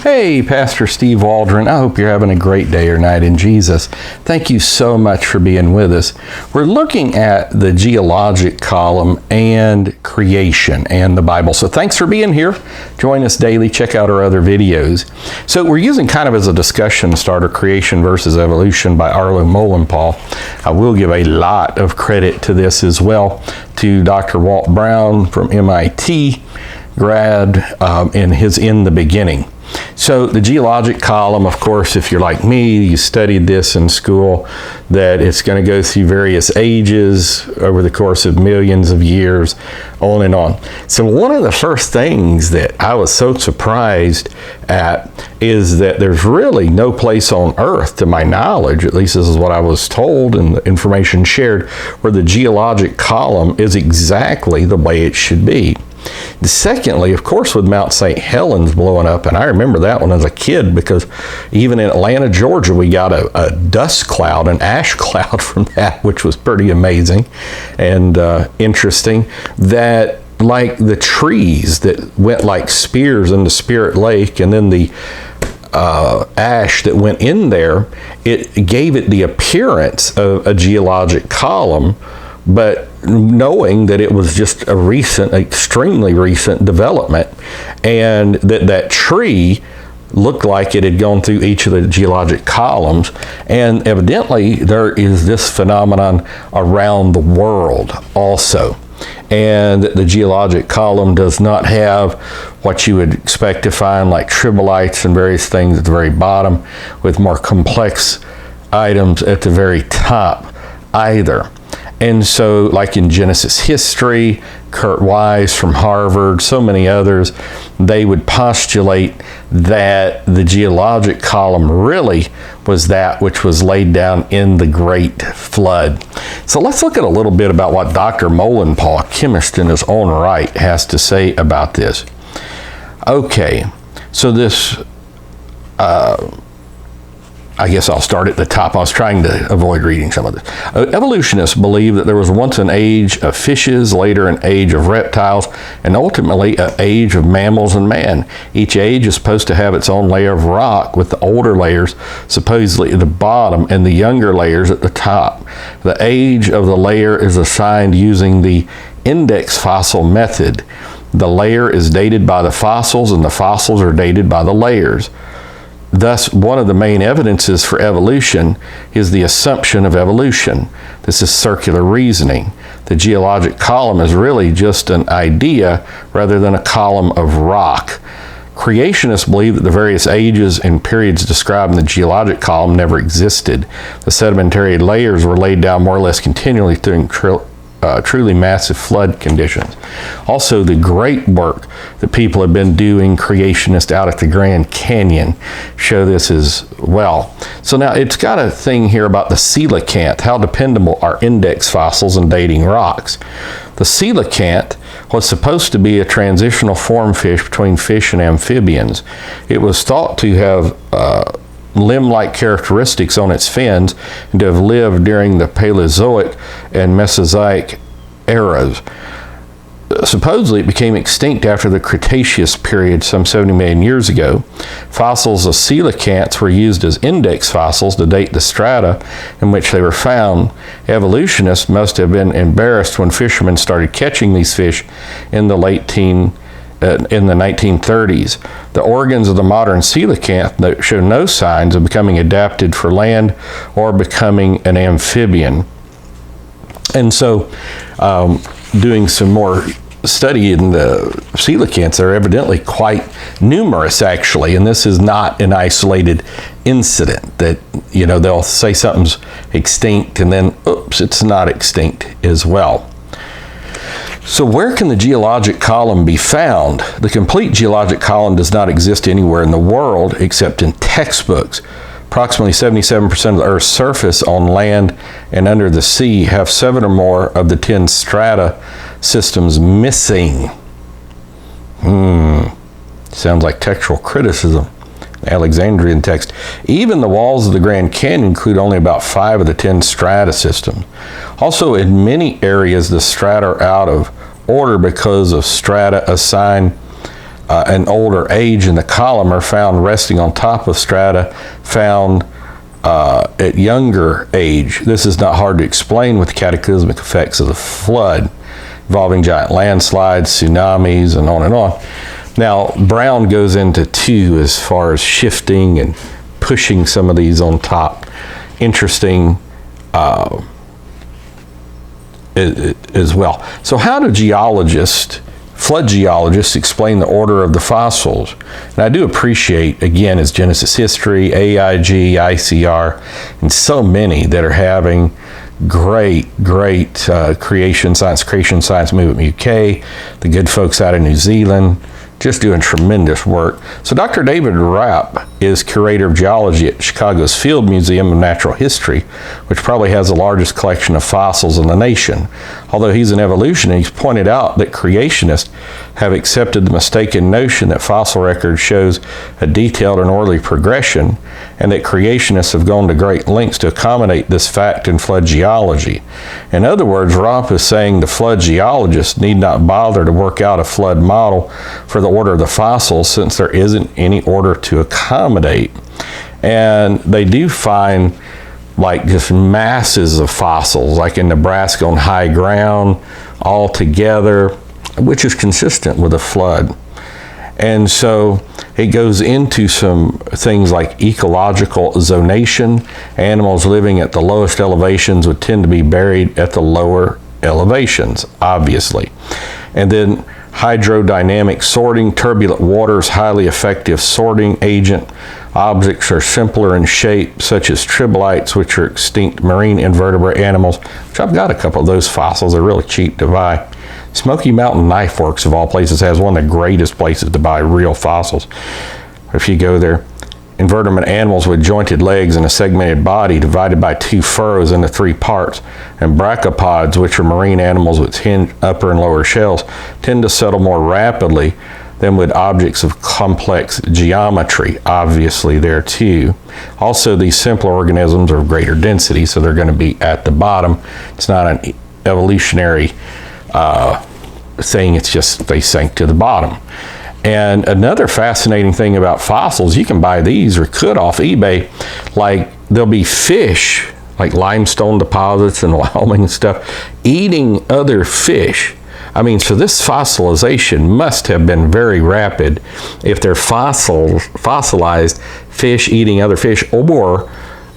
Hey, Pastor Steve Waldron. I hope you're having a great day or night in Jesus. Thank you so much for being with us. We're looking at the geologic column and creation and the Bible. So thanks for being here. Join us daily. Check out our other videos. So we're using kind of as a discussion starter creation versus evolution by Arlo Molenpaugh. I will give a lot of credit to this as well to Dr. Walt Brown from MIT grad in his In the Beginning. So the geologic column, of course, if you're like me, you studied this in school, that it's going to go through various ages over the course of millions of years, on and on. So one of the first things that I was so surprised at is that there's really no place on Earth, to my knowledge, at least this is what I was told and the information shared, where the geologic column is exactly the way it should be. Secondly, of course, with Mount St. Helens blowing up, and I remember that one as a kid because even in Atlanta, Georgia, we got a dust cloud, an ash cloud from that, which was pretty amazing and interesting. That, like the trees that went like spears into Spirit Lake, and then the ash that went in there, it gave it the appearance of a geologic column, but knowing that it was just a recent, extremely recent development, and that tree looked like it had gone through each of the geologic columns. And evidently there is this phenomenon around the world also. And the geologic column does not have what you would expect to find, like tribolites and various things at the very bottom, with more complex items at the very top either. And so, like in Genesis History, Kurt Wise from Harvard, so many others, they would postulate that the geologic column really was that which was laid down in the Great Flood. So let's look at a little bit about what Dr. Molenpaugh, a chemist in his own right, has to say about this. Okay, so this I guess I'll start at the top. I was trying to avoid reading some of this. Evolutionists believe that there was once an age of fishes, later an age of reptiles, and ultimately an age of mammals and man. Each age is supposed to have its own layer of rock, with the older layers supposedly at the bottom and the younger layers at the top. The age of the layer is assigned using the index fossil method. The layer is dated by the fossils, and the fossils are dated by the layers. Thus, one of the main evidences for evolution is the assumption of evolution. This is circular reasoning. The geologic column is really just an idea rather than a column of rock. Creationists believe that the various ages and periods described in the geologic column never existed. The sedimentary layers were laid down more or less continually during truly massive flood conditions. Also, the great work that people have been doing, creationists out at the Grand Canyon, show this as well. So now it's got a thing here about the coelacanth. How dependable are index fossils in dating rocks? The coelacanth was supposed to be a transitional form fish between fish and amphibians. It was thought to have limb-like characteristics on its fins and to have lived during the Paleozoic and Mesozoic eras. Supposedly it became extinct after the Cretaceous period some 70 million years ago. Fossils of coelacanths were used as index fossils to date the strata in which they were found. Evolutionists must have been embarrassed when fishermen started catching these fish in the in the 1930s. The organs of the modern coelacanth show no signs of becoming adapted for land or becoming an amphibian. And so, doing some more study in the coelacanths, they're evidently quite numerous, actually, and this is not an isolated incident that, they'll say something's extinct and then, oops, it's not extinct as well. So where can the geologic column be found? The complete geologic column does not exist anywhere in the world except in textbooks. Approximately 77% of the Earth's surface on land and under the sea have 7 or more of the 10 strata systems missing. Sounds like textual criticism. Alexandrian text. Even the walls of the Grand Canyon include only about 5 of the 10 strata systems. Also, in many areas, the strata are out of order because of strata assigned an older age in the column are found resting on top of strata found at younger age. This is not hard to explain with the cataclysmic effects of the flood, involving giant landslides, tsunamis, and on and on. Now, Brown goes into 2 as far as shifting and pushing some of these on top. Interesting as well. So how do flood geologists explain the order of the fossils? And I do appreciate, again, as Genesis History, AIG, ICR, and so many that are having great creation science movement UK, the good folks out of New Zealand, just doing tremendous work. So Dr. David Rapp is curator of geology at Chicago's Field Museum of Natural History, which probably has the largest collection of fossils in the nation. Although he's an evolutionist, he's pointed out that creationists have accepted the mistaken notion that fossil record shows a detailed and orderly progression, and that creationists have gone to great lengths to accommodate this fact in flood geology. In other words, Rapp is saying the flood geologists need not bother to work out a flood model for the order of the fossils, since there isn't any order to accommodate. And they do find like just masses of fossils, like in Nebraska on high ground, all together, which is consistent with a flood. And so it goes into some things like ecological zonation. Animals living at the lowest elevations would tend to be buried at the lower elevations, obviously. And then hydrodynamic sorting. Turbulent water is highly effective sorting agent. Objects are simpler in shape, such as tribolites, which are extinct marine invertebrate animals, which I've got a couple of those fossils. They're really cheap to buy. Smoky Mountain Knife Works, of all places, has one of the greatest places to buy real fossils. If you go there, invertebrate animals with jointed legs and a segmented body divided by 2 furrows into 3 parts, and brachiopods, which are marine animals with hinged upper and lower shells, tend to settle more rapidly than would objects of complex geometry, obviously there too. Also, these simpler organisms are of greater density, so they're going to be at the bottom. It's not an evolutionary thing, it's just they sank to the bottom. And another fascinating thing about fossils, you can buy these or could off eBay, like there'll be fish, like limestone deposits in Wyoming and stuff, eating other fish. I mean, so this fossilization must have been very rapid if they're fossilized fish eating other fish, or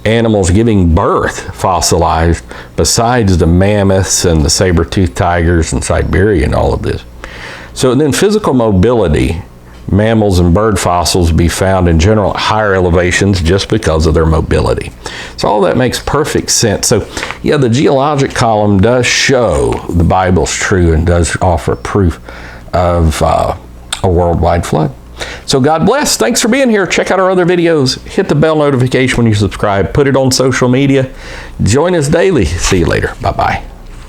animals giving birth fossilized, besides the mammoths and the saber-toothed tigers in Siberia and all of this. So then physical mobility. Mammals and bird fossils be found in general at higher elevations just because of their mobility. So all that makes perfect sense. So yeah, the geologic column does show the Bible's true and does offer proof of a worldwide flood. So God bless. Thanks for being here. Check out our other videos. Hit the bell notification when you subscribe. Put it on social media. Join us daily. See you later. Bye-bye.